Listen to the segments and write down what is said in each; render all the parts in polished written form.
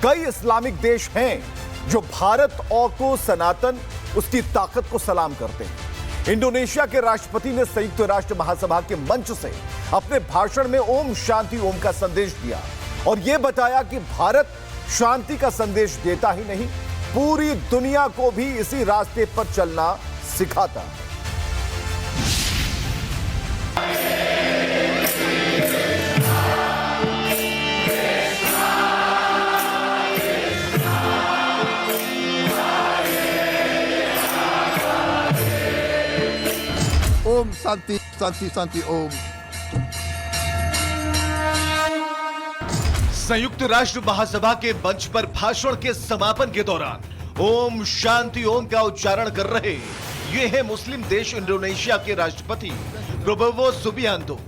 कई इस्लामिक देश हैं जो भारत और को सनातन उसकी ताकत को सलाम करते हैं। इंडोनेशिया के राष्ट्रपति ने संयुक्त राष्ट्र महासभा के मंच से अपने भाषण में ओम शांति ओम का संदेश दिया और यह बताया कि भारत शांति का संदेश देता ही नहीं, पूरी दुनिया को भी इसी रास्ते पर चलना सिखाता है। ओम शांति शांति शांति ओम। संयुक्त राष्ट्र महासभा के मंच पर भाषण के समापन के दौरान ओम शांति ओम का उच्चारण कर रहे ये है मुस्लिम देश इंडोनेशिया के राष्ट्रपति प्रबोवो सुबियांतो।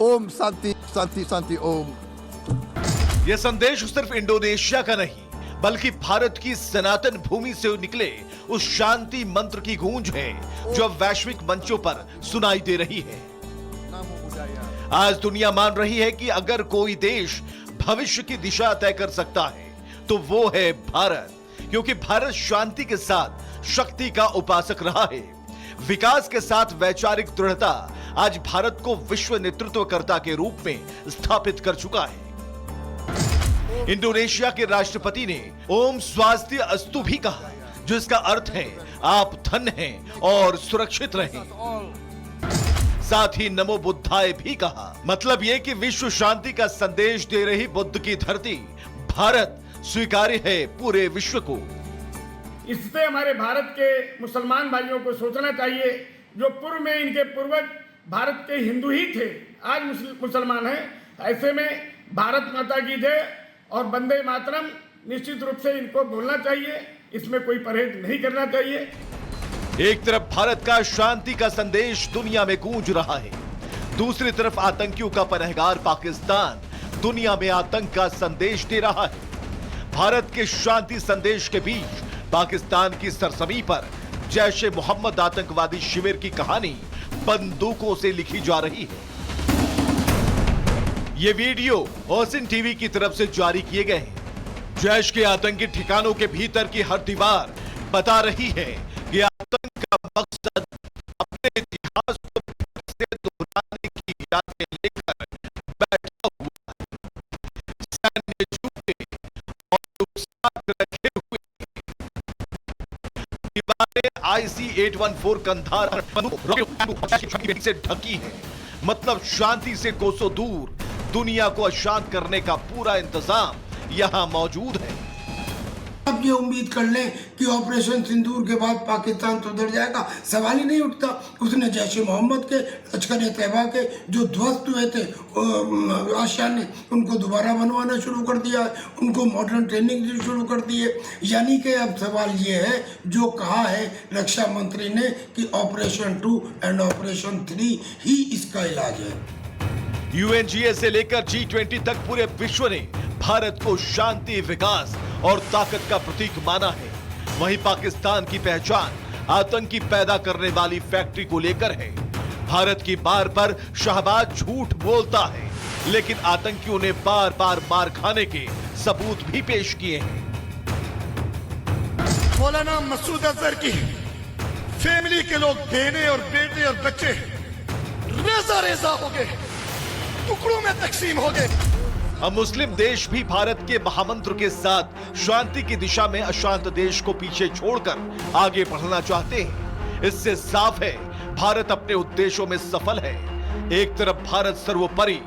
ओम शांति शांति शांति ओम। यह संदेश सिर्फ इंडोनेशिया का नहीं बल्कि भारत की सनातन भूमि से निकले उस शांति मंत्र की गूंज है जो अब वैश्विक मंचों पर सुनाई दे रही है। आज दुनिया मान रही है कि अगर कोई देश भविष्य की दिशा तय कर सकता है तो वो है भारत, क्योंकि भारत शांति के साथ शक्ति का उपासक रहा है। विकास के साथ वैचारिक दृढ़ता आज भारत को विश्व नेतृत्वकर्ता के रूप में स्थापित कर चुका है। इंडोनेशिया के राष्ट्रपति ने ओम स्वास्थ्य अस्तु भी कहा, जो इसका अर्थ है आप धन्य हैं और सुरक्षित रहें। साथ ही नमो बुद्धाय भी कहा, मतलब यह कि विश्व शांति का संदेश दे रही बुद्ध की धरती भारत स्वीकार्य है पूरे विश्व को। इससे हमारे भारत के मुसलमान भाइयों को सोचना चाहिए, जो पूर्व में इनके पूर्वज भारत के हिंदू ही थे, आज मुसलमान हैं। ऐसे में भारत माता की जय और वंदे मातरम निश्चित रूप से इनको बोलना चाहिए, इसमें कोई परहेज नहीं करना चाहिए। एक तरफ भारत का शांति का संदेश दुनिया में गूंज रहा है, दूसरी तरफ आतंकियों का पनाहगार पाकिस्तान दुनिया में आतंक का संदेश दे रहा है। भारत के शांति संदेश के बीच पाकिस्तान की सरजमीं पर जैश ए मोहम्मद आतंकवादी शिविर की कहानी बंदूकों से लिखी जा रही है। ये वीडियो ओसिन टीवी की तरफ से जारी किए गए हैं। जैश के आतंकी ठिकानों के भीतर की हर दीवार बता रही है कि आतंक का मकसद अपने इतिहास को फिर से दोहराने की यादें लेकर बैठा हुआ है। सैन्य जूते और रुखसात रखे हुए दीवारें IC-814 कंधार से ढकी है, मतलब शांति से कोसों दूर दुनिया को अशांत करने का पूरा इंतजाम यहां मौजूद है। आप ये उम्मीद कर लें कि ऑपरेशन सिंदूर के बाद पाकिस्तान सुधर जाएगा, सवाल ही नहीं उठता। उसने जैश ए मोहम्मद के, लश्कर ए तैयबा के जो ध्वस्त हुए थे आशियाने, उनको दोबारा बनवाना शुरू कर दिया, उनको मॉडर्न ट्रेनिंग शुरू कर दी है। यानी कि अब सवाल ये है, जो कहा है रक्षा मंत्री ने कि ऑपरेशन 2 एंड ऑपरेशन 3 ही इसका इलाज है। UNGA से लेकर G20 तक पूरे विश्व ने भारत को शांति, विकास और ताकत का प्रतीक माना है। वहीं पाकिस्तान की पहचान आतंकी पैदा करने वाली फैक्ट्री को लेकर है। भारत की बार पर शहबाज झूठ बोलता है, लेकिन आतंकियों ने बार बार मार खाने के सबूत भी पेश किए हैं। मौलाना मसूद अजहर की फैमिली के लोग, बहने और बेटे और बच्चे रेजा रेजा हो गए, टुकड़ों में तकसीम हो गए। अब मुस्लिम देश भी भारत के महामंत्र के साथ शांति की दिशा में अशांत देश को पीछे छोड़कर आगे बढ़ना चाहते हैं। इससे साफ है भारत अपने उद्देश्यों में सफल है। एक तरफ भारत सर्वोपरि,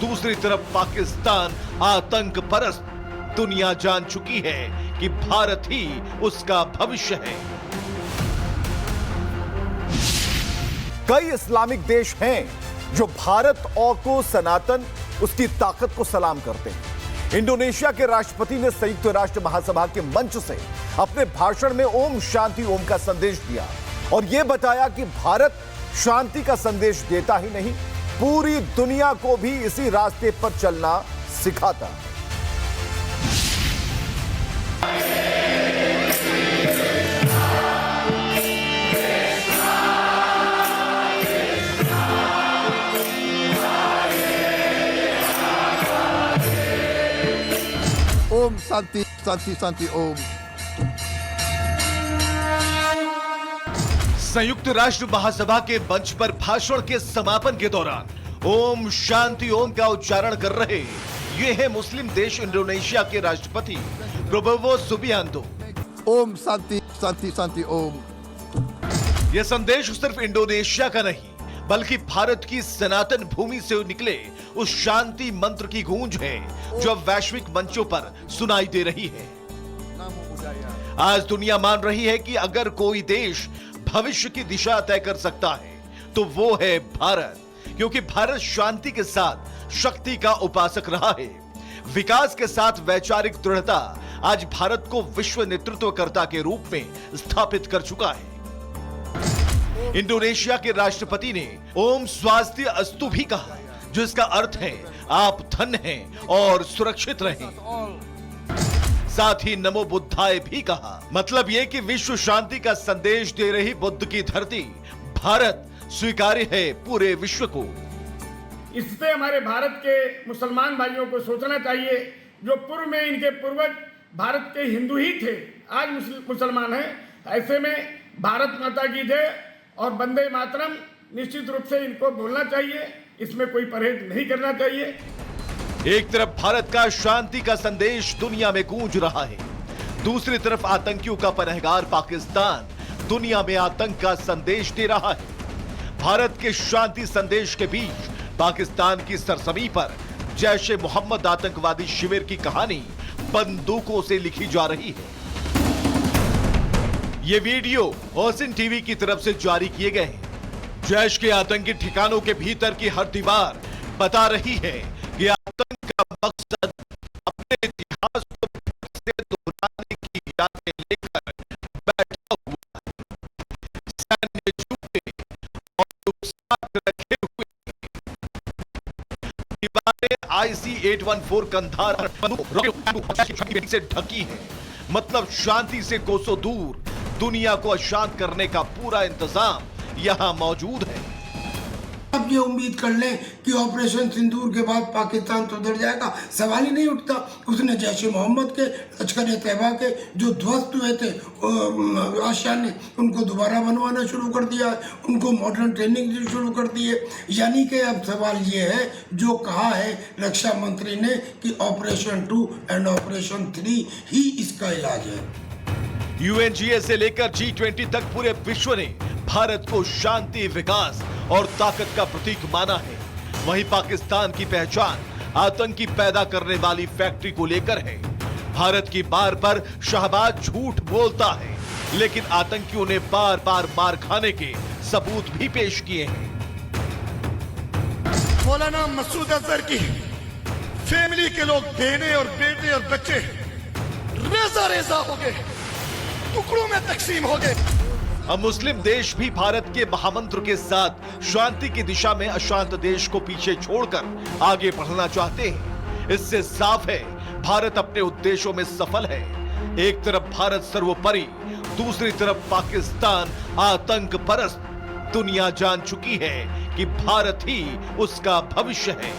दूसरी तरफ पाकिस्तान आतंक परस्त। दुनिया जान चुकी है कि भारत ही उसका भविष्य है। कई इस्लामिक देश हैं जो भारत और को सनातन उसकी ताकत को सलाम करते हैं। इंडोनेशिया के राष्ट्रपति ने संयुक्त राष्ट्र महासभा के मंच से अपने भाषण में ओम शांति ओम का संदेश दिया और यह बताया कि भारत शांति का संदेश देता ही नहीं, पूरी दुनिया को भी इसी रास्ते पर चलना सिखाता है। ओम शांति शांति शांति ओम। संयुक्त राष्ट्र महासभा के मंच पर भाषण के समापन के दौरान ओम शांति ओम का उच्चारण कर रहे ये है मुस्लिम देश इंडोनेशिया के राष्ट्रपति प्रबोवो सुबियांतो। ओम शांति शांति शांति ओम। यह संदेश सिर्फ इंडोनेशिया का नहीं बल्कि भारत की सनातन भूमि से निकले उस शांति मंत्र की गूंज है जो अब वैश्विक मंचों पर सुनाई दे रही है। आज दुनिया मान रही है कि अगर कोई देश भविष्य की दिशा तय कर सकता है तो वो है भारत, क्योंकि भारत शांति के साथ शक्ति का उपासक रहा है। विकास के साथ वैचारिक दृढ़ता आज भारत को विश्व नेतृत्वकर्ता के रूप में स्थापित कर चुका है। इंडोनेशिया के राष्ट्रपति ने ओम स्वास्थ्य अस्तु भी कहा, जिसका अर्थ है आप धन हैं और सुरक्षित रहें। साथ ही नमो बुद्धाय भी कहा, मतलब यह कि विश्व शांति का संदेश दे रही बुद्ध की धरती भारत स्वीकार्य है पूरे विश्व को। इससे हमारे भारत के मुसलमान भाइयों को सोचना चाहिए, जो पूर्व में इनके पूर्वज भारत के हिंदू ही थे, आज मुसलमान हैं। ऐसे में भारत माता की जय और वंदे मातरम निश्चित रूप से इनको बोलना चाहिए, इसमें कोई परहेज नहीं करना चाहिए। एक तरफ भारत का शांति का संदेश दुनिया में गूंज रहा है, दूसरी तरफ आतंकियों का पनाहगार पाकिस्तान दुनिया में आतंक का संदेश दे रहा है। भारत के शांति संदेश के बीच पाकिस्तान की सरजमी पर जैश ए मोहम्मद आतंकवादी शिविर की कहानी बंदूकों से लिखी जा रही है। ये वीडियो ओसिन टीवी की तरफ से जारी किए गए हैं। जैश के आतंकी ठिकानों के भीतर की हर दीवार बता रही है कि आतंक का मकसद अपने इतिहास को से दोहराने की यादें लेकर बैठा हुआ है। सैन्य जूते और रुखसात रखे हुए दीवारें IC-814 कंधार से ढकी है, मतलब शांति से कोसों दूर दुनिया को अशांत करने का पूरा इंतजाम यहां मौजूद है। अब ये उम्मीद कर लें कि ऑपरेशन सिंदूर के बाद पाकिस्तान तो उधर जाएगा, सवाल ही नहीं उठता। उसने जैश ए मोहम्मद के, लश्कर ए तैयबा के जो ध्वस्त हुए थे आशिया ने उनको दोबारा बनवाना शुरू कर दिया, उनको मॉडर्न ट्रेनिंग शुरू कर दी है। यानी कि अब सवाल ये है, जो कहा है रक्षा मंत्री ने कि ऑपरेशन 2 एंड ऑपरेशन 3 ही इसका इलाज है। UNGA से लेकर G20 तक पूरे विश्व ने भारत को शांति, विकास और ताकत का प्रतीक माना है। वहीं पाकिस्तान की पहचान आतंकी पैदा करने वाली फैक्ट्री को लेकर है। भारत की बार पर शहबाज झूठ बोलता है, लेकिन आतंकियों ने बार बार मार खाने के सबूत भी पेश किए हैं। मौलाना मसूद अजहर की फैमिली के लोग बहने और बेटे और बच्चे रेजा रेजा हो गए, टुकड़ों में तकसीम हो गए। अब मुस्लिम देश भी भारत के महामंत्र के साथ शांति की दिशा में अशांत देश को पीछे छोड़कर आगे बढ़ना चाहते हैं। इससे साफ है भारत अपने उद्देश्यों में सफल है। एक तरफ भारत सर्वोपरि, दूसरी तरफ पाकिस्तान आतंक परस्त। दुनिया जान चुकी है कि भारत ही उसका भविष्य है।